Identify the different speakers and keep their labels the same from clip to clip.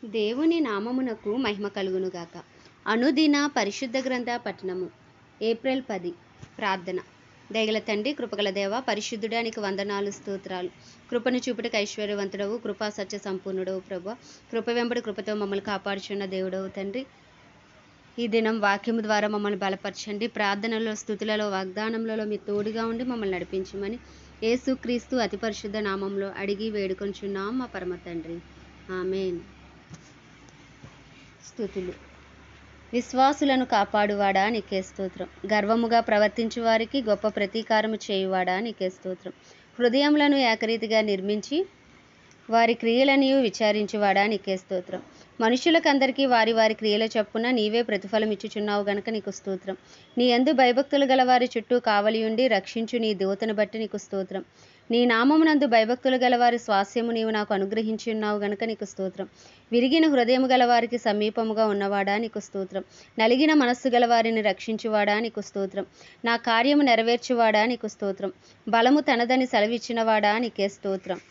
Speaker 1: దేవుని నామమునకు మహిమ కలుగునుగాక. అనుదిన పరిశుద్ధ గ్రంథ పఠనము. ఏప్రిల్ 10. ప్రార్థన. దయగల తండ్రి, కృపగల దేవ, పరిశుద్ధుడానికి వందనాలు, స్తోత్రాలు. కృపను చూపుటకు ఐశ్వర్యవంతుడవు, కృపా సత్య సంపూర్ణుడవు ప్రభు. కృప వెంబడి కృపతో మమ్మల్ని కాపాడుచున్న దేవుడవు తండ్రి. ఈ దినం వాక్యము ద్వారా మమ్మల్ని బలపరచండి. ప్రార్థనలో, స్తుతులలో, వాగ్దానములలో మీ తోడుగా ఉండి మమ్మల్ని నడిపించమని యేసుక్రీస్తు అతి పరిశుద్ధ నామంలో అడిగి వేడుకొంచున్నాం మా పరమ తండ్రి. ఆమేన్. స్తుతులు. విశ్వాసులను కాపాడువాడా నీకే స్తోత్రం. గర్వముగా ప్రవర్తించు వారికి గొప్ప ప్రతీకారము చేయువాడా నీకే స్తోత్రం. హృదయములను ఏకరీతిగా నిర్మించి వారి క్రియలనియు విచారించువాడా నీకే స్తోత్రం. మనుషులకందరికీ వారి వారి క్రియల చొప్పున నీవే ప్రతిఫలం ఇచ్చుచున్నావు గనుక నీకు స్తోత్రం. నీ యందు భయభక్తులు గల వారి చుట్టూ కావలియుండి రక్షించు నీ దూతను బట్టి నీకు స్తోత్రం. నీ నామమునందు భయభక్తులు గలవారి స్వాస్యము నీవు నాకు అనుగ్రహించి ఉన్నావు గనుక నీకు స్తోత్రం. విరిగిన హృదయము గలవారికి సమీపముగా ఉన్నవాడా నీకు స్తోత్రం. నలిగిన మనస్సు గలవారిని రక్షించువాడా నీకు స్తోత్రం. నా కార్యము నెరవేర్చువాడా నీకు స్తోత్రం. బలము తనదని సెలవిచ్చినవాడా నీకే స్తోత్రం.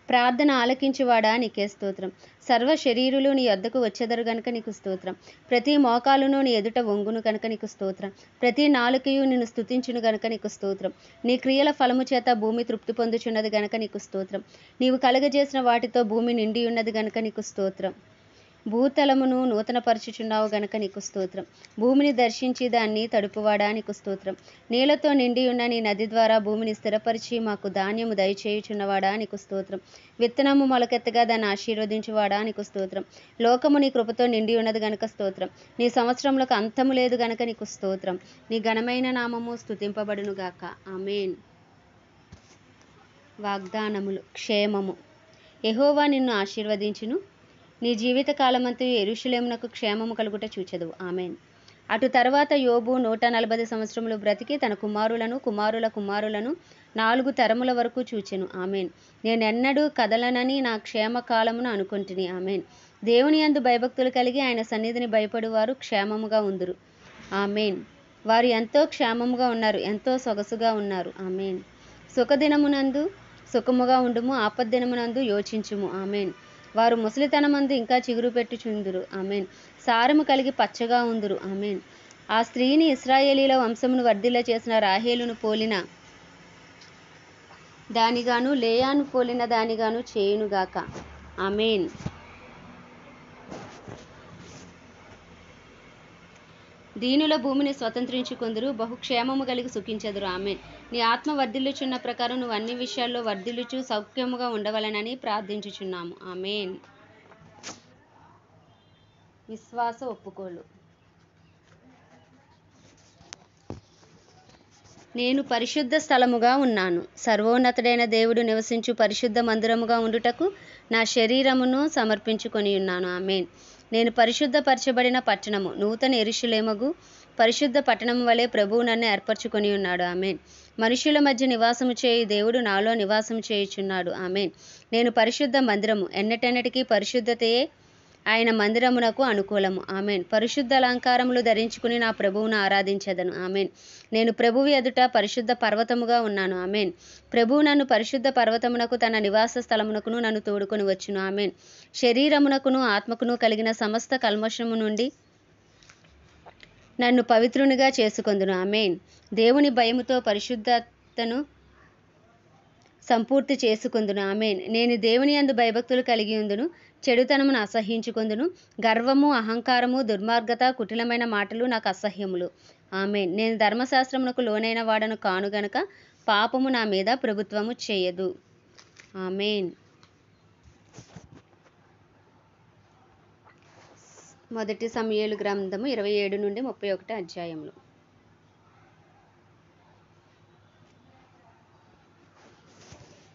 Speaker 1: ప్రార్థన ఆలకించువాడా నీకే స్తోత్రం. సర్వ శరీరులు నీ యొద్దకు వచ్చెదరు గనుక నీకు స్తోత్రం. ప్రతి మోకాలును నీ ఎదుట వంగును కనుక నీకు స్తోత్రం. ప్రతి నాలుకయు నిన్ను స్తుతించును గనుక నీకు స్తోత్రం. నీ క్రియల ఫలము చేత భూమి తృప్తి పొందుచున్నది గనుక నీకు స్తోత్రం. నీవు కలుగజేసిన వాటితో భూమి నిండి ఉన్నది గనుక నీకు స్తోత్రం. భూతలమును నూతనపరచుచున్నావు గనుక నీకు స్తోత్రం. భూమిని దర్శించి దాన్ని తడుపువాడా నీకు స్తోత్రం. నీళ్లతో నిండి ఉన్న నీ నది ద్వారా భూమిని స్థిరపరిచి మాకు ధాన్యము దయచేయుచున్నవాడా నీకు స్తోత్రం. విత్తనము మొలకెత్తగా దాన్ని ఆశీర్వదించువాడా నీకు స్తోత్రం. లోకము నీ కృపతో నిండి ఉన్నది గనుక స్తోత్రం. నీ సంవత్సరములకు అంతము లేదు గనుక నీకు స్తోత్రం. నీ ఘనమైన నామము స్తుతింపబడును గాక. ఆమేన్. వాగ్దానములు. క్షేమము. యెహోవా నిన్ను ఆశీర్వదించును. నీ జీవిత కాలమంతయు యెరూషలేమునకు క్షేమము కలుగుట చూచెదవు. ఆమేన్. అటు తర్వాత యోబు 140 సంవత్సరములు బ్రతికి తన కుమారులను కుమారుల కుమారులను 4 తరముల వరకు చూచెను. ఆమేన్. నేనెన్నడూ కదలనని నా క్షేమ కాలమును అనుకొంటిని. ఆమేన్. దేవుని యందు భయభక్తులు కలిగి ఆయన సన్నిధిని భయపడువారు క్షేమముగా ఉందురు. ఆమేన్. వారు ఎంతో క్షేమముగా ఉన్నారు, ఎంతో సొగసుగా ఉన్నారు. ఆమేన్. సుఖదినమునందు సుఖముగా ఉండుము, ఆపద్దినమునందు యోచించుము. ఆమేన్. వారు ముసలితనమందు ఇంకా చిగురు పెట్టుచుందురు. ఆమేన్. సారము కలిగి పచ్చగా ఉందురు. ఆమేన్. ఆ స్త్రీని ఇశ్రాయేలీల వంశమును వర్ధిల్ల చేసిన రాహేలును పోలిన దానిగాను లేయాను పోలిన దానిగాను చేయునుగాక. ఆమేన్. దీనుల భూమిని స్వతంత్రించుకొందురు, బహుక్షేమము కలిగి సుఖించెదరు. ఆమేన్. నీ ఆత్మ వర్ధిల్లుచున్న ప్రకారం నువ్వు అన్ని విషయాల్లో వర్ధిల్లుచు సౌఖ్యముగా ఉండవలనని ప్రార్థించుచున్నాము. ఆమేన్. విశ్వాస ఒప్పుకోలు. నేను పరిశుద్ధ స్థలముగా ఉన్నాను. సర్వోన్నతుడైన దేవుడు నివసించు పరిశుద్ధ మందిరముగా ఉండుటకు నా శరీరమును సమర్పించుకొని ఉన్నాను. ఆమేన్. నేను పరిశుద్ధపరచబడిన పట్టణము, నూతన యెరూషలేమగు పరిశుద్ధ పట్టణము వలె ప్రభువు నన్ను ఏర్పరచుకొని ఉన్నాడు. ఆమేన్. మనుషుల మధ్య నివాసము చేయి దేవుడు నాలో నివాసము చేయుచున్నాడు. ఆమేన్. నేను పరిశుద్ధ మందిరము, ఎన్నటెన్నటికీ పరిశుద్ధతయే ఆయన మందిరమునకు అనుకూలము. ఆమేన్. పరిశుద్ధ అలంకారములు ధరించుకుని నా ప్రభువును ఆరాధించెదను. ఆమేన్. నేను ప్రభువు ఎదుట పరిశుద్ధ పర్వతముగా ఉన్నాను. ఆమేన్. ప్రభువు నన్ను పరిశుద్ధ పర్వతమునకు తన నివాస స్థలమునకును నన్ను తోడుకొని వచ్చును. ఆమేన్. శరీరమునకును ఆత్మకును కలిగిన సమస్త కల్మషము నుండి నన్ను పవిత్రునిగా చేసుకొందును. ఆమేన్. దేవుని భయముతో పరిశుద్ధతను సంపూర్తి చేసుకొందును. ఆమేన్. నేను దేవుని యందు భయభక్తులు కలిగి ఉందును, చెడుతనమును అసహ్యించుకొందును. గర్వము, అహంకారము, దుర్మార్గత, కుటిలమైన మాటలు నాకు అసహ్యములు. ఆమేన్. నేను ధర్మశాస్త్రమునకు లోనైన వాడను కాను గనుక పాపము నా మీద ప్రభుత్వము చేయదు. ఆమేన్. మొదటి సమూయేలు గ్రంథము 27 నుండి 31 అధ్యాయములు.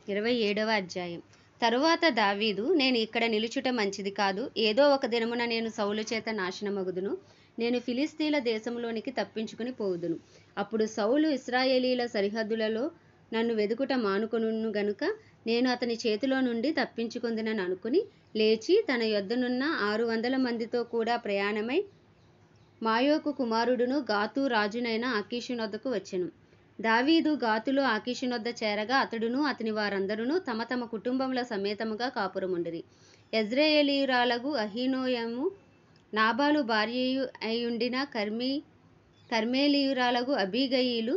Speaker 1: 27వ అధ్యాయం. తరువాత దావీదు, నేను ఇక్కడ నిలుచుట మంచిది కాదు. ఏదో ఒక దినమున నేను సౌలు చేత నాశనమగుదును. నేను ఫిలిస్తీన్ల దేశంలోనికి తప్పించుకుని పోవుదును. అప్పుడు సౌలు ఇశ్రాయేలీల సరిహద్దులలో నన్ను వెదుకుట మానుకొనును గనుక నేను అతని చేతిలో నుండి తప్పించుకొందునని అనుకుని లేచి తన యొద్దనున్న 600 మందితో కూడా ప్రయాణమై మాయోకు కుమారుడును గాతు రాజునైన ఆకీషు నొద్దకు వచ్చెను. దావీదు గాతులో ఆకీషునొద్ద చేరగా అతడును అతని వారందరూ తమ తమ కుటుంబముల సమేతముగా కాపురముండిరి. యెజ్రెయేలీయురాలగు అహీనోయము నాబాలు భార్యయు అయ్యుండిన కర్మెలీయురాలగు అబీగయీలు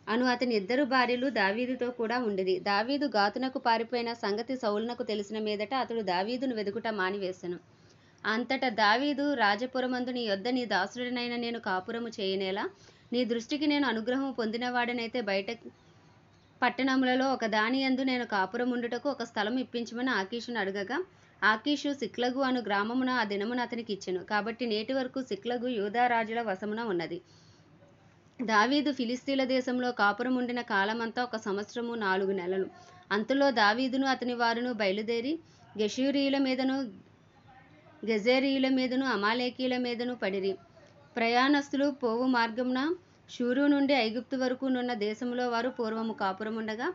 Speaker 1: అను అతని 2 భార్యలు దావీదుతో కూడా ఉండిరి. దావీదు గాతునకు పారిపోయిన సంగతి సౌలునకు తెలిసిన మీదట అతడు దావీదును వెదుకుట మానివేసెను. అంతటా దావీదు రాజపురమందు నీ యొద్ద నీ దాసుడనైన నేను కాపురము చేయనేలా? నీ దృష్టికి నేను అనుగ్రహము పొందినవాడనైతే బయట పట్టణములలో ఒక దానియందు నేను కాపురముండుటకు ఒక స్థలము ఇప్పించమని ఆకీషును అడగగా, ఆకీషు సిక్లగు అను గ్రామమున ఆ దినమున అతనికి ఇచ్చెను. కాబట్టి నేటి వరకు సిక్లగు యూదా రాజుల వశమున ఉన్నది. దావీదు ఫిలిస్తీయుల దేశంలో కాపురముండిన కాలమంతా 1 సంవత్సరము 4 నెలలు. అంతలో దావీదును అతని వారును బయలుదేరి గెషూరీయుల మీదను గెజేరీయుల మీదను అమాలేకీయుల మీదను పడిరి. ప్రయాణస్తులు పోవు మార్గమున షూరు నుండి ఐగుప్తు వరకు నున్న దేశములో వారు పూర్వము కాపురముండగా,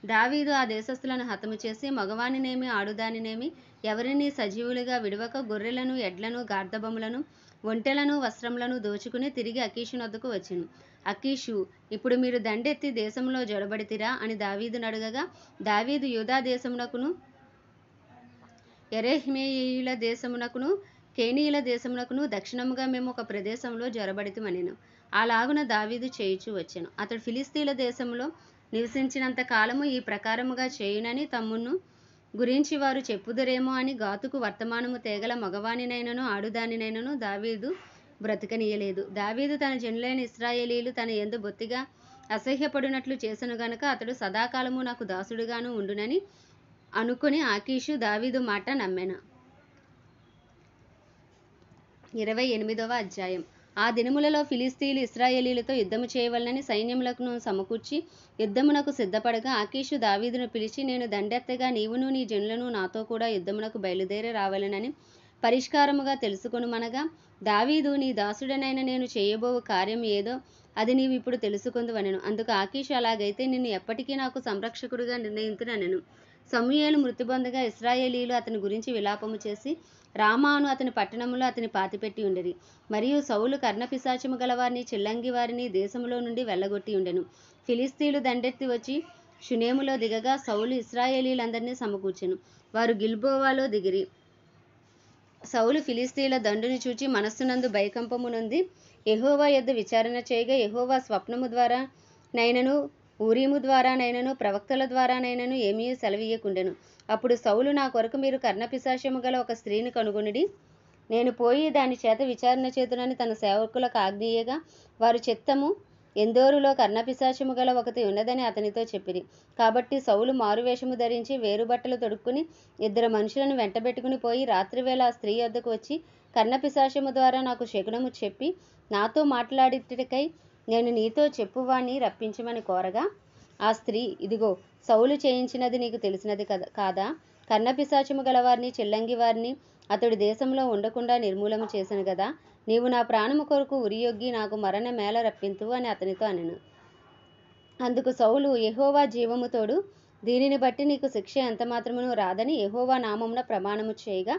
Speaker 1: దావీదు ఆ దేశస్థులను హతము చేసి మగవానినేమి ఆడుదానినేమి ఎవరినీ సజీవులుగా విడవక గొర్రెలను, ఎడ్లను, గార్ధబములను, ఒంటెలను, వస్త్రములను దోచుకుని తిరిగి అకీషునొద్దకు వచ్చెను. అకీషు, ఇప్పుడు మీరు దండెత్తి దేశంలో జొరబడితిరా అని దావీదును అడగగా, దావీదు యూదా దేశమునకును యెరెహ్మెయేలీయుల దేశమునకును కేనీయుల దేశమునకును దక్షిణముగా మేము ఒక ప్రదేశంలో జొరబడితిమనెను. అలాగున దావీదు చేయుచూ వచ్చెను. అతడు ఫిలిస్తీయుల దేశములో నివసించినంత కాలము ఈ ప్రకారముగా చేయునని తమ్మును గురించి వారు చెప్పుదురేమో అని గాతుకు వర్తమానము తేగల మగవానినైనను ఆడుదానినైనను దావీదు బ్రతకనీయలేదు. దావీదు తన జనులైన ఇశ్రాయేలీయులు తన యందు బొత్తిగా అసహ్యపడినట్లు చేసెను గనుక అతడు సదాకాలము నాకు దాసుడుగాను ఉండునని అనుకుని ఆకీషు దావీదు మాట నమ్మెను. 28వ అధ్యాయం. ఆ దినములలో ఫిలిస్తీయులు ఇశ్రాయేలీయులతో యుద్ధము చేయవలనని సైన్యములను సమకూర్చి యుద్ధమునకు సిద్ధపడగా, ఆకీషు దావీదును పిలిచి, నేను దండెత్తగా నీవును నీ జనులను నాతో కూడా యుద్ధమునకు బయలుదేరి రావాలనని పరిష్కారముగా తెలుసుకొనుమనగా, దావీదు, నీ దాసుడనైన నేను చేయబోవు కార్యం ఏదో అది నీవు ఇప్పుడు తెలుసుకొందువనెను. అందుకు ఆకీషు, అలాగైతే నిన్ను ఎప్పటికీ నాకు సంరక్షకుడిగా నిర్ణయింతుననెను. సమూయేలు మృతి పొందగా ఇశ్రాయేలీయులు అతని గురించి విలాపము చేసి రామాను అతని పట్టణములో అతని పాతిపెట్టి ఉండిరి. మరియు సౌలు కర్ణపిశాచము గలవారిని చిల్లంగి వారిని దేశములో నుండి వెళ్ళగొట్టి ఉండెను. ఫిలిస్తీయులు దండెత్తి వచ్చి షునేములో దిగగా సౌలు ఇశ్రాయేలీయులందరినీ సమకూర్చెను. వారు గిల్బోవాలో దిగిరి. సౌలు ఫిలిస్తీయుల దండుని చూచి మనస్సునందు భయకంపము నొంది యెహోవా యొద్ద విచారణ చేయగా, యెహోవా స్వప్నము ద్వారా నైనను ఊరీము ద్వారానైనను ప్రవక్తల ద్వారానైనను ఏమీ సెలవీయకుండెను. అప్పుడు సౌలు, నా కొరకు మీరు కర్ణపిశాచము గల ఒక స్త్రీని కనుగొనుడి, నేను పోయి దాని చేత విచారణ చేతునని తన సేవకులకు ఆజ్ఞేయగా, వారు చిత్తము ఎందోరులో కర్ణపిశాచము గల ఒకటి ఉన్నదని అతనితో చెప్పిరి. కాబట్టి సౌలు మారువేషము ధరించి వేరుబట్టలు తొడుక్కుని 2 మనుషులను వెంటబెట్టుకుని పోయి రాత్రివేళ ఆ స్త్రీ వద్దకు వచ్చి, కర్ణపిశాచము ద్వారా నాకు శకునము చెప్పి నాతో మాట్లాడిటకై నేను నీతో చెప్పువాణ్ణి రప్పించమని కోరగా, ఆ స్త్రీ, ఇదిగో సౌలు చేయించినది నీకు తెలిసినది కాదా? కర్ణపిశాచము గలవారిని చిల్లంగి వారిని అతడు దేశంలో ఉండకుండా నిర్మూలము చేసెను గదా. నీవు నా ప్రాణము కొరకు ఉరియొగ్గి నాకు మరణ మేళ రప్పింతువు అని అతనితో అనెను. అందుకు సౌలు, యెహోవా జీవము తోడు, దీనిని బట్టి నీకు శిక్ష ఎంతమాత్రమును రాదని యెహోవా నామమున ప్రమాణము చేయగా,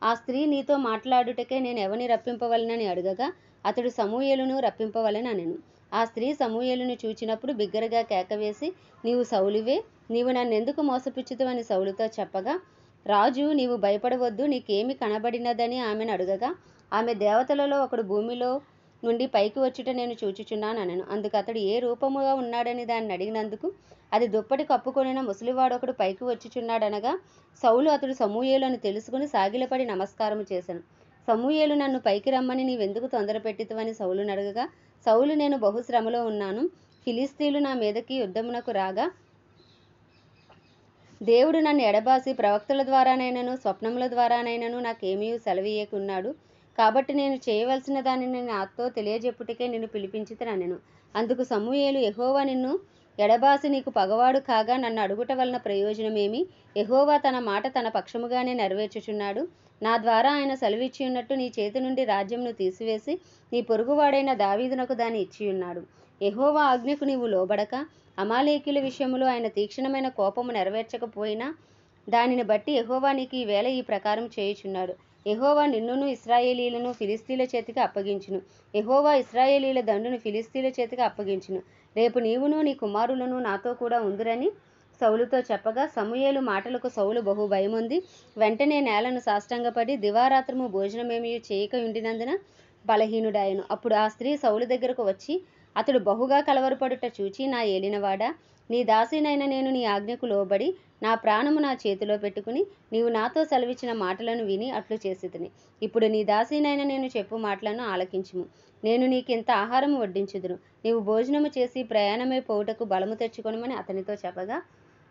Speaker 1: ఆ స్త్రీ నీతో మాట్లాడుటకే నేను ఎవని రప్పింపవలెనని అడుగగా, అతడు సమూయేలును రప్పింపవలెననెను. ఆ స్త్రీ సమూయేలును చూచినప్పుడు బిగ్గరగా కేకవేసి, నీవు సౌలువే, నీవు నన్నెందుకు మోసపుచ్చుదువని సౌలుతో చెప్పగా, రాజు, నీవు భయపడవద్దు, నీకేమి కనబడినదని ఆమెను అడుగగా, ఆమె, దేవతలలో ఒకడు భూమిలో నుండి పైకి వచ్చుట నేను చూచుచున్నాననెను. అందుకు అతడు ఏ రూపముగా ఉన్నాడని దాన్ని అడిగినందుకు, అది దుప్పటి కప్పుకొనిన ముసలివాడొకడు పైకి వచ్చుచున్నాడనగా, సౌలు అతడు సమూయేలు అని తెలుసుకుని సాగిలపడి నమస్కారము చేసెను. సమూయేలు, నన్ను పైకి రమ్మని నీవెందుకు తొందరపెట్టితివని సౌలును అడగగా, సౌలు, నేను బహుశ్రమలో ఉన్నాను. ఫిలిస్తీయులు నా మీదకి యుద్ధమునకు రాగా దేవుడు నన్ను ఎడబాసి ప్రవక్తల ద్వారానైనను స్వప్నముల ద్వారానైనను నాకేమీ సెలవీయకున్నాడు. కాబట్టి నేను చేయవలసిన దానిని నాతో తెలియజెప్పుటకే నిన్ను పిలిపించితిననెను. అందుకు సమూయేలు, యెహోవా నిన్ను ఎడబాసి నీకు పగవాడు కాగా నన్ను అడుగుట వలన ప్రయోజనమేమి? యెహోవా తన మాట తన పక్షముగానే నెరవేర్చుచున్నాడు. నా ద్వారా ఆయన సెలవిచ్చియున్నట్టు నీ చేతి నుండి రాజ్యమును తీసివేసి నీ పొరుగువాడైన దావీదునకు దాన్ని ఇచ్చియున్నాడు. యెహోవా ఆజ్ఞకు నీవు లోబడక అమాలేకీయుల విషయములో ఆయన తీక్షణమైన కోపము నెరవేర్చకపోయినా దానిని బట్టి యెహోవా నీకు ఈ వేళ ఈ ప్రకారం చేయుచున్నాడు. యెహోవా నిన్నును ఇశ్రాయేలీయులను ఫిలిష్తీయుల చేతికి అప్పగించును. యెహోవా ఇశ్రాయేలీయుల దండును ఫిలిష్తీయుల చేతికి అప్పగించును. రేపు నీవును నీ కుమారులను నాతో కూడా ఉందురని సౌలుతో చెప్పగా, సమూయేలు మాటలకు సౌలు బహు భయముంది. వెంటనే నేలను సాష్టాంగపడి దివారాత్రము భోజనమేమీ చేయక ఉండినందున బలహీనుడాయెను. అప్పుడు ఆ స్త్రీ సౌలు దగ్గరకు వచ్చి, అతడు బహుగా కలవరపడుట చూచి, నా ఏలినవాడా, నీ దాసినైన నేను నీ ఆజ్ఞకు లోబడి నా ప్రాణము నా చేతిలో పెట్టుకుని నీవు నాతో సెలవిచ్చిన మాటలను విని అట్లు చేసితిని. ఇప్పుడు నీ దాసినైన నేను చెప్పు మాటలను ఆలకించుము. నేను నీకింత ఆహారము వడ్డించుదును. నీవు భోజనము చేసి ప్రయాణమై పోవుటకు బలము తెచ్చుకొనుమని అతనితో చెప్పగా,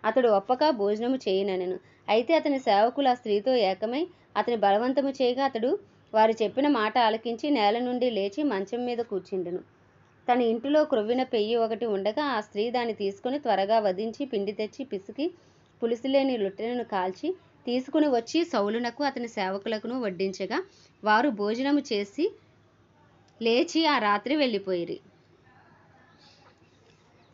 Speaker 1: అతడు ఒప్పక భోజనము చేయనెను. అయితే అతని సేవకులు ఆ స్త్రీతో ఏకమై అతని బలవంతము చేయగా, అతడు వారు చెప్పిన మాట ఆలకించి నేల నుండి లేచి మంచం మీద కూర్చుండెను. తన ఇంటిలో క్రొవ్విన పెయ్యి ఒకటి ఉండగా ఆ స్త్రీ దాన్ని తీసుకుని త్వరగా వధించి పిండి తెచ్చి పిసికి పులుసులేని రొట్టెలను కాల్చి తీసుకుని వచ్చి సౌలునకు అతని సేవకులకును వడ్డించగా, వారు భోజనము చేసి లేచి ఆ రాత్రి వెళ్ళిపోయిరి.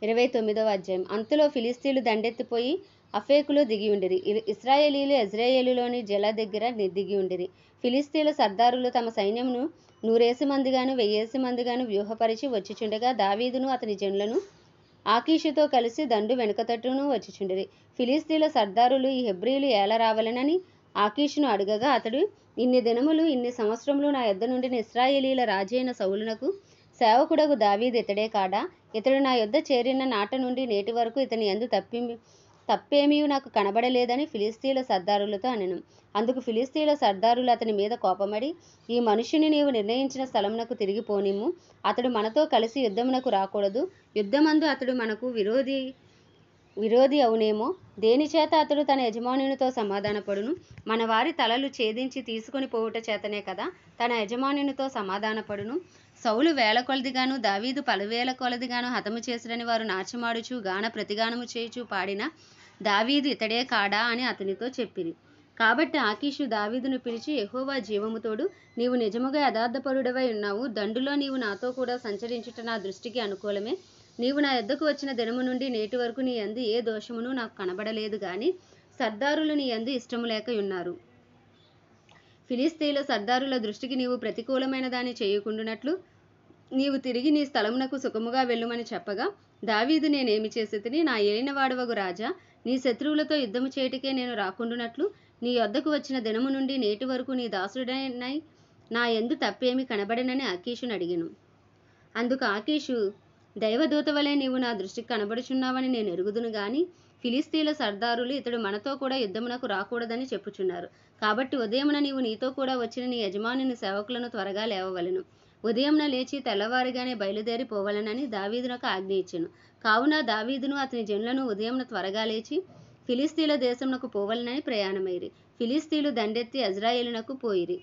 Speaker 1: 29వ అధ్యాయం. అంతలో ఫిలిష్తీయులు దండెత్తిపోయి అఫేకులో దిగి ఉండిరి. ఇశ్రాయేలీయులు యెజ్రెయేలులోని జల దగ్గర దిగి ఉండిరి. ఫిలిష్తీయుల సర్దారులు తమ సైన్యమును 100 మందిగాను 1000 మందిగాను వ్యూహపరిచి వచ్చిచుండగా, దావీదును అతని జనులను ఆకీషుతో కలిసి దండు వెనుకతట్టును వచ్చిచుండిరి. ఫిలిష్తీయుల సర్దారులు ఈ హెబ్రీయులు ఏల రావలెనని ఆకీషును అడగగా, అతడు, ఇన్ని దినములు ఇన్ని సంవత్సరములు నా యొద్ద నుండిన ఇశ్రాయేలీయుల రాజైన సౌలునకు సేవకుడగు దావీదు ఇతడే కాడా? ఇతడు నా యొద్ద చేరిన నాట నుండి నేటి వరకు ఇతని యందు తప్పేమీయూ నాకు కనబడలేదని ఫిలిష్తీయుల సర్దారులతో అనెను. అందుకు ఫిలిష్తీయుల సర్దారులు అతని మీద కోపమడి, ఈ మనుష్యుని నీవు నిర్ణయించిన స్థలమునకు తిరిగి పోనిమ్ము. అతడు మనతో కలిసి యుద్ధమునకు రాకూడదు. యుద్ధమందు అతడు మనకు విరోధి అవునేమో. దేనిచేత అతడు తన యజమానునితో సమాధానపడును? మన వారి తలలు ఛేదించి తీసుకొని పోవుట చేతనే కదా తన యజమానునితో సమాధానపడును. సౌలు వేల కొలదిగాను దావీదు 10,000 కొలదిగాను హతము చేసిరని వారు నాట్యమాడుచు గాన ప్రతిగానము చేయుచు పాడిన దావీదు ఇతడే కాడా అని అతనితో చెప్పిరి. కాబట్టి ఆకీషు దావీదును పిలిచి, యెహోవా జీవముతోడు, నీవు నిజముగా యథార్థపరుడవై ఉన్నావు. దండులో నీవు నాతో కూడా సంచరించుట నా దృష్టికి అనుకూలమే. నీవు నా యొద్దకు వచ్చిన దినము నుండి నేటి వరకు నీ యందు ఏ దోషమును నాకు కనబడలేదు గాని సర్దారులు నీ యందు ఇష్టము లేక ఉన్నారు. ఫిలిష్తీయుల సర్దారుల దృష్టికి నీవు ప్రతికూలమైన దాన్ని చేయకుండునట్లు నీవు తిరిగి నీ స్థలమునకు సుఖముగా వెళ్ళుమని చెప్పగా, దావీదు, నేనేమి చేసితిని? నా ఏలినవాడవగు రాజా, నీ శత్రువులతో యుద్ధము చేయుటకే నేను రాకుండునట్లు నీ యొద్దకు వచ్చిన దినము నుండి నేటి వరకు నీ దాసుడనై నా యందు తప్పేమి కనబడనని ఆకీషును అడిగెను. అందుకు ఆకీషు, దైవదూత వలె నీవు నా దృష్టికి కనబడుచున్నావని నేను ఎరుగుదును గాని ఫిలిష్తీయుల సర్దారులు ఇతడు మనతో కూడా యుద్ధమునకు రాకూడదని చెప్పుచున్నారు. కాబట్టి ఉదయమున నీవు నీతో కూడా వచ్చిన నీ యజమానుని సేవకులను త్వరగా లేవవలెను. ఉదయమున లేచి తెల్లవారుగానే బయలుదేరి పోవలెనని దావీదునకు ఆజ్ఞ ఇచ్చెను. కావున దావీదును అతని జనులను ఉదయమున త్వరగా లేచి ఫిలిష్తీయుల దేశమునకు పోవలెనని ప్రయాణమైరి. ఫిలిష్తీయులు దండెత్తి యెజ్రెయేలునకు పోయిరి.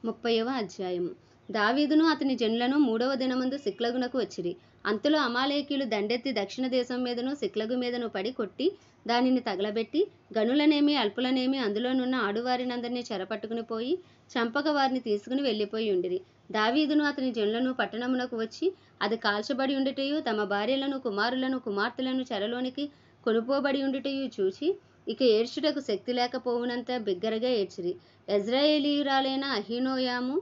Speaker 1: 30వ అధ్యాయము. దావీదును అతని జనులను 3వ దినమందు సిక్లగునకు వచ్చిరి. అంతలో అమాలేకీయులు దండెత్తి దక్షిణ దేశం మీదను సిక్లగు మీదను పడి కొట్టి దానిని తగలబెట్టి గనులనేమి అల్పులనేమి అందులోనున్న ఆడువారినందరినీ చెరపట్టుకుని పోయి చంపక వారిని తీసుకుని వెళ్ళిపోయి ఉండిరి. దావీదును అతని జనులను పట్టణమునకు వచ్చి అది కాల్చబడి ఉండుటయు తమ భార్యలను కుమారులను కుమార్తెలను చెరలోనికి కొనుపోబడి ఉండుటయు చూచి ఇక ఏడ్చుటకు శక్తి లేకపోవునంత బిగ్గరగా ఏడ్చిరి. యెజ్రెయేలీయురాలైన అహీనోయాము,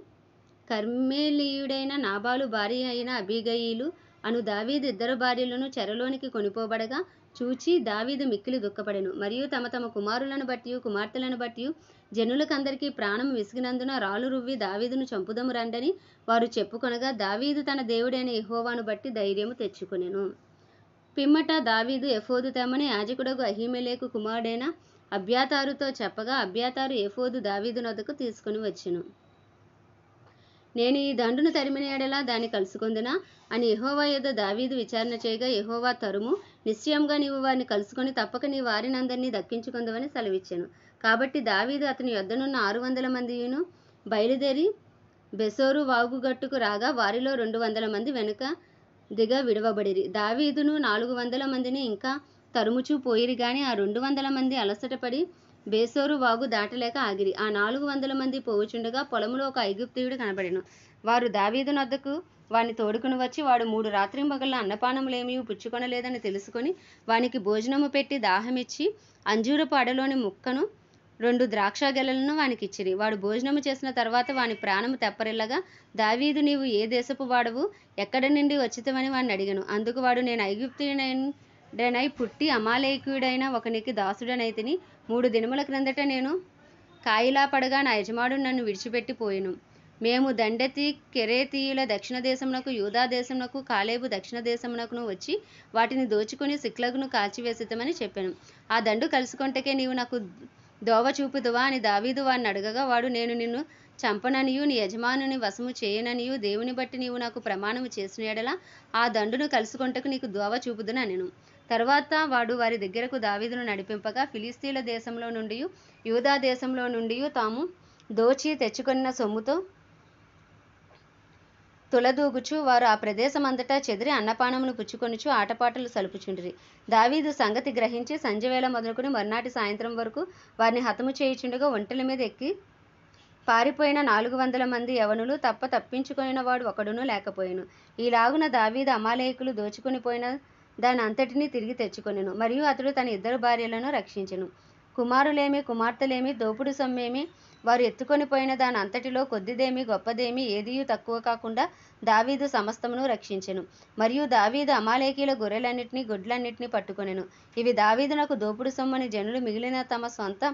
Speaker 1: కర్మెలీయుడైన నాబాలు భార్య అయిన అబీగయీలు అను దావీదు 2 భార్యలను చెరలోనికి కొనిపోబడగా చూచి దావీదు మిక్కిలి దుఃఖపడెను. మరియు తమ తమ కుమారులను బట్టి కుమార్తెలను బట్టి జనులకందరికీ ప్రాణం విసిగినందున రాళ్ళు రువ్వి దావీదును చంపుదము రండని వారు చెప్పుకొనగా, దావీదు తన దేవుడైన యెహోవాను బట్టి ధైర్యము తెచ్చుకొనెను. పిమ్మట దావీదు ఎఫోదు తెమ్మని యాజకుడగు అహీమెలెకు కుమారుడైన అబ్యాతారుతో చెప్పగా, అబ్యాతారు ఎఫోదు దావీదు నొద్దకు తీసుకుని వచ్చెను. నేను ఈ దండును తరిమిన ఎడల దాన్ని కలుసుకొందునా అని యెహోవా యొద్ద దావీదు విచారణ చేయగా, యెహోవా తరుము, నిశ్చయంగా నీవు వారిని కలుసుకొని తప్పక నీ వారినందరినీ దక్కించుకొందువని సెలవిచ్చెను. కాబట్టి దావీదు అతని యొద్దనున్న 600 మందియును బయలుదేరి బెసోరు వాగుగట్టుకు రాగా వారిలో 200 మంది వెనుక దిగ విడవబడిరి. దావీదును 400 మందిని ఇంకా తరుముచూ పోయిరి గాని ఆ 200 మంది అలసటపడి బేసోరు వాగు దాటలేక ఆగిరి. ఆ 400 మంది పోవుచుండగా పొలములో ఒక ఐగుప్తీయుడు కనబడెను. వారు దావీదు నొద్దకు వాని తోడుకుని వచ్చి, వాడు 3 రాత్రింబగళ్ళ అన్నపానములేమీ పుచ్చుకొనలేదని తెలుసుకొని వానికి భోజనము పెట్టి దాహమిచ్చి అంజూరపు అడలోని ముక్కను 2 ద్రాక్ష గెలలను వానికిచ్చిరి. వాడు భోజనము చేసిన తర్వాత వాని ప్రాణము తెప్పరిల్లగా, దావీదు, నీవు ఏ దేశపు వాడవు, ఎక్కడి నుండి వచ్చితివని వాడిని అడిగెను. అందుకు వాడు, నేను ఐగుప్తీయుడనై పుట్టి అమాలేకీయుడైన ఒకనికి దాసుడనైతిని. 3 దినముల క్రిందట నేను కాయిలా పడగా నా యజమానుడు నన్ను విడిచిపెట్టి పోయెను. మేము దండెత్తి కెరేతీయుల దక్షిణ దేశమునకు, యూదా దేశమునకు, కాలేబు దక్షిణ దేశమునకును వచ్చి వాటిని దోచుకొని సిక్లగును కాల్చివేసితమని చెప్పాను. ఆ దండు కలుసుకొంటకే నీవు నాకు దోవ చూపుదువా అని దావీదు వారిని అడగగా, వాడు, నేను నిన్ను చంపననియు నీ యజమానుని వశము చేయననియు దేవుని బట్టి నీవు నాకు ప్రమాణము చేసిన యెడల ఆ దండును కలుసుకొంటకు నీకు దోవ చూపుదుననెను. తరువాత వాడు వారి దగ్గరకు దావీదును నడిపింపగా, ఫిలిష్తీయుల దేశంలో నుండి యూదా దేశంలో నుండి తాము దోచి తెచ్చుకొనిన సొమ్ముతో తులదూగుచు వారు ఆ ప్రదేశమంతటా చెదిరి అన్నపానమును పుచ్చుకొనుచు ఆటపాటలు సలుపుచుండిరి. దావీదు సంగతి గ్రహించి సంధ్యవేళ మొదలుకొని మర్నాటి సాయంత్రం వరకు వారిని హతము చేయుచుండగా ఒంటెల మీద ఎక్కి పారిపోయిన 400 మంది యవనులు తప్ప తప్పించుకొనిన వాడు ఒకడునూ లేకపోయెను. ఈలాగున దావీదు అమాలేకులు దోచుకొని పోయిన దాని అంతటినీ తిరిగి తెచ్చుకొనెను. మరియు అతడు తన 2 భార్యలను రక్షించెను. కుమారులేమి కుమార్తెలేమి దోపుడు సొమ్మేమి వారు ఎత్తుకొని పోయిన దాని అంతటిలో కొద్దిదేమి గొప్పదేమి ఏదియూ తక్కువ కాకుండా దావీదు సమస్తమును రక్షించెను. మరియు దావీదు అమాలేకీల గొర్రెలన్నిటినీ గొడ్లన్నిటినీ పట్టుకొనెను. ఇవి దావీదునకు దోపుడు సొమ్మని జనులు మిగిలిన తమ స్వంత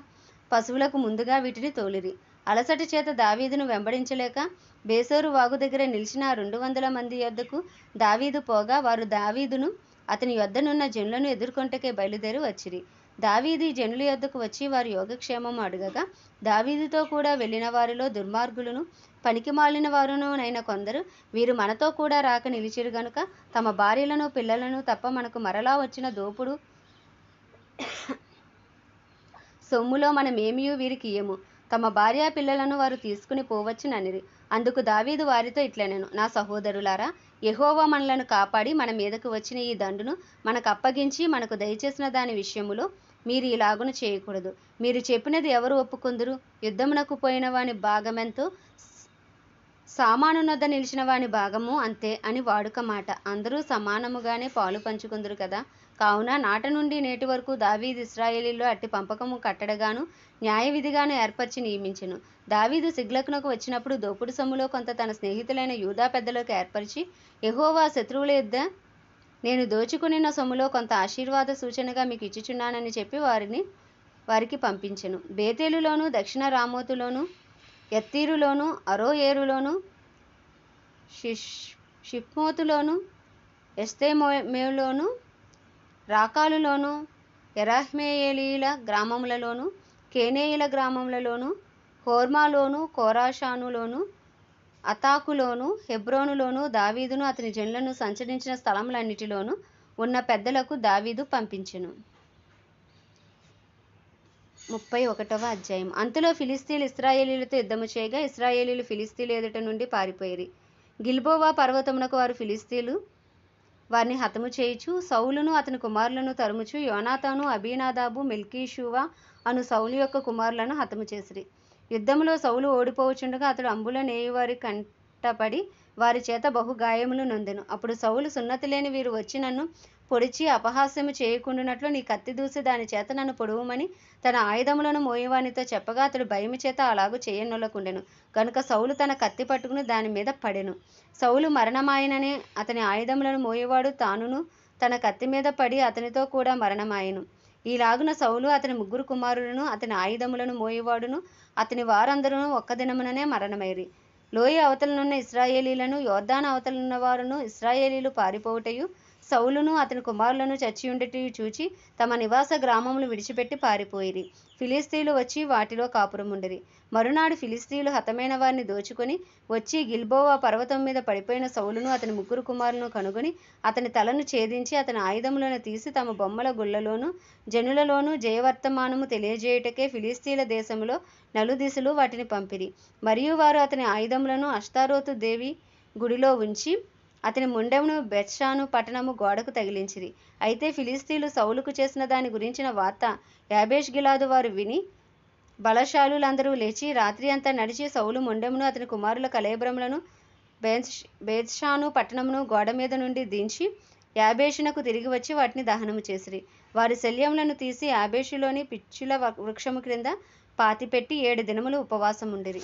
Speaker 1: పశువులకు ముందుగా వీటిని తోలిరి. అలసట చేత దావీదును వెంబడించలేక బేసోరు వాగు దగ్గర నిలిచిన 200 మంది యొద్దకు దావీదు పోగా, వారు దావీదును అతని యొద్దనున్న జనులను ఎదుర్కొంటకే బయలుదేరి వచ్చిరి. దావీదు ఈ జనుల యొద్దకు వచ్చి వారి యోగక్షేమము అడగగా, దావీదుతో కూడా వెళ్ళిన వారిలో దుర్మార్గులను పనికిమాలిన వారునైన కొందరు, వీరు మనతో కూడా రాక నిలిచిరు గనుక తమ భార్యలను పిల్లలను తప్ప మనకు మరలా వచ్చిన దోపుడు సొమ్ములో మనమేమియూ వీరికి ఇయ్యము. తమ భార్యా పిల్లలను వారు తీసుకుని పోవచ్చుననిరి. అందుకు దావీదు వారితో ఇట్లనెను, నా సహోదరులారా, యెహోవా మనలను కాపాడి మన మీదకు వచ్చిన ఈ దండును మనకు అప్పగించి మనకు దయచేసిన దాని విషయములో మీరు ఇలాగున చేయకూడదు. మీరు చెప్పినది ఎవరు ఒప్పుకొందురు? యుద్ధమునకు పోయిన వాని భాగమెంతో సామానునొద్ద నిలిచిన వాని భాగము అంతే అని వాడుక మాట. అందరూ సమానముగానే పాలు పంచుకుందురు కదా. కావున నాట నుండి నేటి వరకు దావీదు ఇశ్రాయేలీలో అట్టి పంపకము కట్టడగాను న్యాయవిధిగాను ఏర్పరిచి నియమించెను. దావీదు సిగ్లగునకు వచ్చినప్పుడు దోపుడు సొమ్ములో కొంత తన స్నేహితులైన యూదా పెద్దలకు ఏర్పరిచి, యెహోవా శత్రువుల యుద్ధ నేను దోచుకునిన సొమ్ములో కొంత ఆశీర్వాద సూచనగా మీకు ఇచ్చుచున్నానని చెప్పి వారికి పంపించెను. బేతేలులోను దక్షిణ రామోతులోను యత్తీరులోను అరోయేరులోను షిప్మోతులోను ఎస్తేమోలోను రాకాలులోను యెరహ్మెయేలీల గ్రామములలోను కేనేయుల గ్రామములలోను హోర్మాలోను కోరాషానులోను అతాకులోను హెబ్రోనులోను దావీదును అతని జనులను సంచరించిన స్థలములన్నిటిలోనూ ఉన్న పెద్దలకు దావీదు పంపించెను. 31వ అధ్యాయం. అంతలో ఫిలిష్తీయులు ఇశ్రాయేలీయులతో యుద్ధము చేయగా ఇశ్రాయేలీయులు ఫిలిష్తీయుల ఎదుట నుండి పారిపోయిరి. గిల్బోవా పర్వతమునకు వారు ఫిలిష్తీయులు వారిని హతము చేయుచు సౌలును అతని కుమారులను తరుముచు యోనాతాను అబీనాదాబు మెల్కీషూవా అను సౌలు యొక్క కుమారులను హతము చేసిరి. యుద్ధములో సౌలు ఓడిపోవచుండగా అతడు అంబుల నేయువారి కంటపడి వారి చేత బహు గాయములు నొందెను. అప్పుడు సౌలు, సున్నతి లేని వీరు వచ్చి నన్ను పొడిచి అపహాస్యము చేయకుండునట్లు నీ కత్తి దూసి దాని చేత నన్ను పొడువుమని తన ఆయుధములను మోయవానితో చెప్పగా అతడు భయము చేత అలాగు చేయనొల్లకుండెను. గనుక సౌలు తన కత్తి పట్టుకుని దాని మీద పడెను. సౌలు మరణమాయనని అతని ఆయుధములను మోయేవాడు తానును తన కత్తి మీద పడి అతనితో కూడా మరణమాయెను. ఈలాగున సౌలు అతని 3 కుమారులను అతని ఆయుధములను మోయేవాడును అతని వారందరూ ఒక్క దినముననే మరణమైరి. లోయ అవతలనున్న ఇశ్రాయేలీలను యోర్దాను అవతలనున్న వారును ఇశ్రాయేలీలు పారిపోవుటయు సౌలును అతని కుమారులను చచ్చియుండుటయు చూచి తమ నివాస గ్రామములు విడిచిపెట్టి పారిపోయిరి. ఫిలిష్తీయులు వచ్చి వాటిలో కాపురముండిరి. మరునాడు ఫిలిష్తీయులు హతమైన వారిని దోచుకొని వచ్చి గిల్బోవా పర్వతం మీద పడిపోయిన సౌలును అతని 3 కుమారులను కనుగొని అతని తలను ఛేదించి అతని ఆయుధములను తీసి తమ బొమ్మల గుళ్లలోను జనులలోను జయవర్తమానము తెలియజేయుటకే ఫిలిష్తీయుల దేశములో నలుదిశలు వాటిని పంపిరి. మరియు వారు అతని ఆయుధములను అష్తారోతు దేవి గుడిలో ఉంచి అతని ముండెమును బెత్షాను పట్టణము గోడకు తగిలించిరి. అయితే ఫిలిష్తీయులు సౌలుకు చేసిన దాని గురించిన వార్త యాబేష్ గిలాదు వారు విని బలశాలులందరూ లేచి రాత్రి అంతా నడిచి సౌలు ముండెమును అతని కుమారుల కళేబరములను బేత్షాను పట్టణమును గోడ మీద నుండి దించి యాబేషునకు తిరిగి వచ్చి వాటిని దహనము చేసిరి. వారి శల్యములను తీసి యాబేషులోని పిచ్చుల వృక్షము క్రింద పాతిపెట్టి 7 దినములు ఉపవాసం ఉండిరి.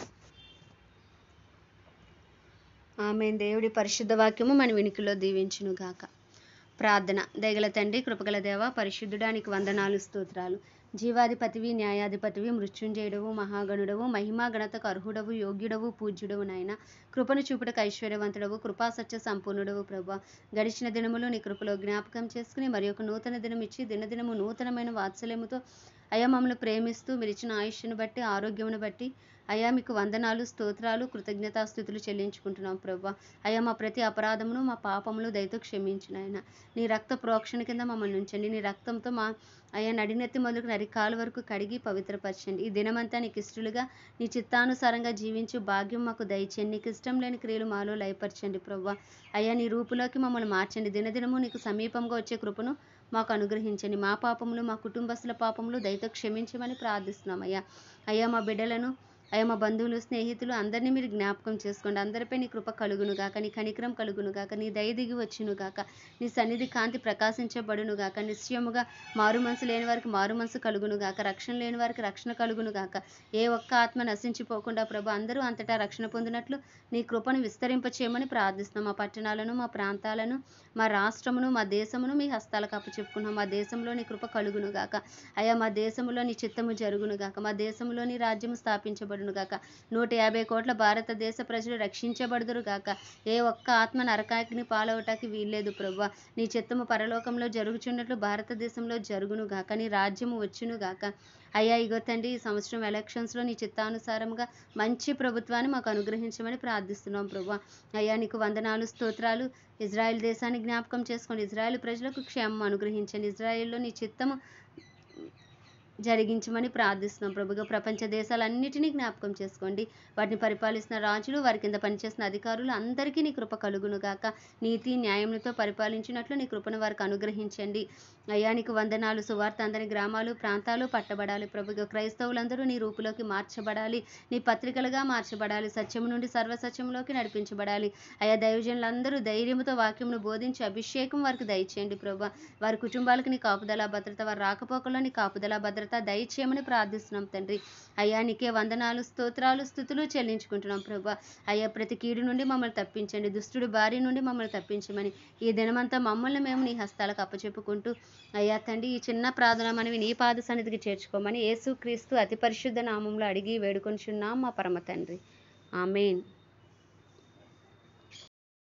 Speaker 1: ఆమేన్. దేవుడి పరిశుద్ధ వాక్యము మన వినికిలో దీవించునుగాక. ప్రార్థన. దయగల తండ్రి, కృపగల దేవ, పరిశుద్ధుడానికి వందనాలు, స్తోత్రాలు. జీవాధిపతివి, న్యాయాధిపతివి, మృత్యుంజయుడవు, మహాగణుడవు, మహిమా గణతకు అర్హుడవు, యోగ్యుడవు, పూజ్యుడవు నాయన. కృపను చూపుటకు ఐశ్వర్యవంతుడవు, కృపాసత్య సంపూర్ణుడవు ప్రభా. గడిచిన దినములు నీ కృపలో జ్ఞాపకం చేసుకుని మరి ఒక నూతన దినం ఇచ్చి దినదినము నూతనమైన వాత్సల్యముతో అయా మమ్మల్ని ప్రేమిస్తూ మీరు ఇచ్చిన ఆయుష్ను బట్టి, ఆరోగ్యమును బట్టి అయా మీకు వందనాలు, స్తోత్రాలు, కృతజ్ఞతాస్థుతులు చెల్లించుకుంటున్నాం ప్రభా. అయా మా ప్రతి అపరాధమును, మా పాపములు దయతో క్షమించిన ఆయన. నీ రక్త ప్రోక్షణ కింద మమ్మల్ని ఉంచండి. నీ రక్తంతో మా అయా నడినెత్తి మొదలుకు నరికాలు వరకు కడిగి పవిత్రపరచండి. ఈ దినమంతా నీకు ఇష్టలుగా నీ చిత్తానుసారంగా జీవించు భాగ్యం మాకు దయచేయండి. నీకు ఇష్టం లేని క్రియలు మాలో లయపరచండి ప్రభా. అయ్యా నీ రూపులోకి మమ్మల్ని మార్చండి. దినదినము నీకు సమీపంగా వచ్చే కృపను మాకు అనుగ్రహించండి. మా పాపములు, మా కుటుంబస్తుల పాపములు దయతో క్షమించమని ప్రార్థిస్తున్నాం అయ్యా. అయ్యా మా బిడ్డలను, అయ్యా మా బంధువులు, స్నేహితులు అందరినీ మీరు జ్ఞాపకం చేసుకోండి. అందరిపై నీ కృప కలుగునుగాక, నీ కనికరం కలుగునుగాక, నీ దయ దిగి వచ్చునుగాక, నీ సన్నిధి కాంతి ప్రకాశించబడునుగాక. నిశ్చయముగా మారు మనసు లేని వారికి మారు మనసు కలుగునుగాక, రక్షణ లేని వారికి రక్షణ కలుగునుగాక. ఏ ఒక్క ఆత్మ నశించిపోకుండా ప్రభు అందరూ అంతటా రక్షణ పొందినట్లు నీ కృపను విస్తరింపచేయమని ప్రార్థిస్తున్నాం. మా పట్టణాలను, మా ప్రాంతాలను, మా రాష్ట్రమును, మా దేశమును మీ హస్తాలకు అప్పచెప్పుకున్నాం. మా దేశంలో నీ కృప కలుగునుగాక. అయ్యా మా దేశంలో నీ చిత్తము జరుగునుగాక. మా దేశంలో నీ రాజ్యం స్థాపించబడునుగాక. 150 కోట్ల భారతదేశ ప్రజలు రక్షించబడుదురుగాక. ఏ ఒక్క ఆత్మ నరకాగ్ని పాలవటానికి వీల్లేదు ప్రభువా. నీ చిత్తము పరలోకంలో జరుగుచున్నట్లు భారతదేశంలో జరుగునుగాక. నీ రాజ్యము వచ్చునుగాక. అయ్యా ఇగో తండ్రి, ఈ సంవత్సరం ఎలక్షన్స్లో నీ చిత్తానుసారంగా మంచి ప్రభుత్వాన్ని మాకు అనుగ్రహించమని ప్రార్థిస్తున్నాం ప్రభువా. అయ్యా నీకు వందనాలు, స్తోత్రాలు. ఇజ్రాయెల్ దేశాన్ని జ్ఞాపకం చేసుకోండి. ఇజ్రాయెల్ ప్రజలకు క్షేమం అనుగ్రహించండి. ఇజ్రాయెల్లో నీ చిత్తము జరిగించమని ప్రార్థిస్తున్నాం ప్రభుగా. ప్రపంచ దేశాలన్నిటినీ జ్ఞాపకం చేసుకోండి. వాటిని పరిపాలిస్తున్న రాజులు, వారి కింద పనిచేస్తున్న అధికారులు అందరికీ నీ కృప కలుగునుగాక. నీతి న్యాయములతో పరిపాలించినట్లు నీ కృపను వారికి అనుగ్రహించండి. అయ్యా నీకు వందనాలు. సువార్త అందరి గ్రామాలు, ప్రాంతాలు పట్టబడాలి ప్రభుగా. క్రైస్తవులందరూ నీ రూపులోకి మార్చబడాలి, నీ పత్రికలుగా మార్చబడాలి, సత్యము నుండి సర్వసత్యంలోకి నడిపించబడాలి. అయ్యా దైవజనులందరూ ధైర్యముతో వాక్యమును బోధించి అభిషేకం వారికి దయచేయండి ప్రభా. వారి కుటుంబాలకు నీ కాపుదల భద్రత, వారి రాకపోకల్లో నీ కాపుదల భద్రత దయచేయమని ప్రార్థిస్తున్నాం తండ్రి. అయ్యా నీకే వందనాలు, స్తోత్రాలు, స్తుతులు చెల్లించుకుంటున్నాం ప్రభా. అయ్యా ప్రతి కీడు నుండి మమ్మల్ని తప్పించండి, దుష్టుడి బారి నుండి మమ్మల్ని తప్పించమని ఈ దినమంతా మమ్మల్ని మేము నీ హస్తాలకు అప్పచెప్పుకుంటూ అయ్యా తండ్రి ఈ చిన్న ప్రార్థన మనవి నీ పాద సన్నిధికి చేర్చుకోమని యేసుక్రీస్తు అతి పరిశుద్ధ నామంలో అడిగి వేడుకొనిచున్నాం మా పరమ తండ్రి. ఆమేన్.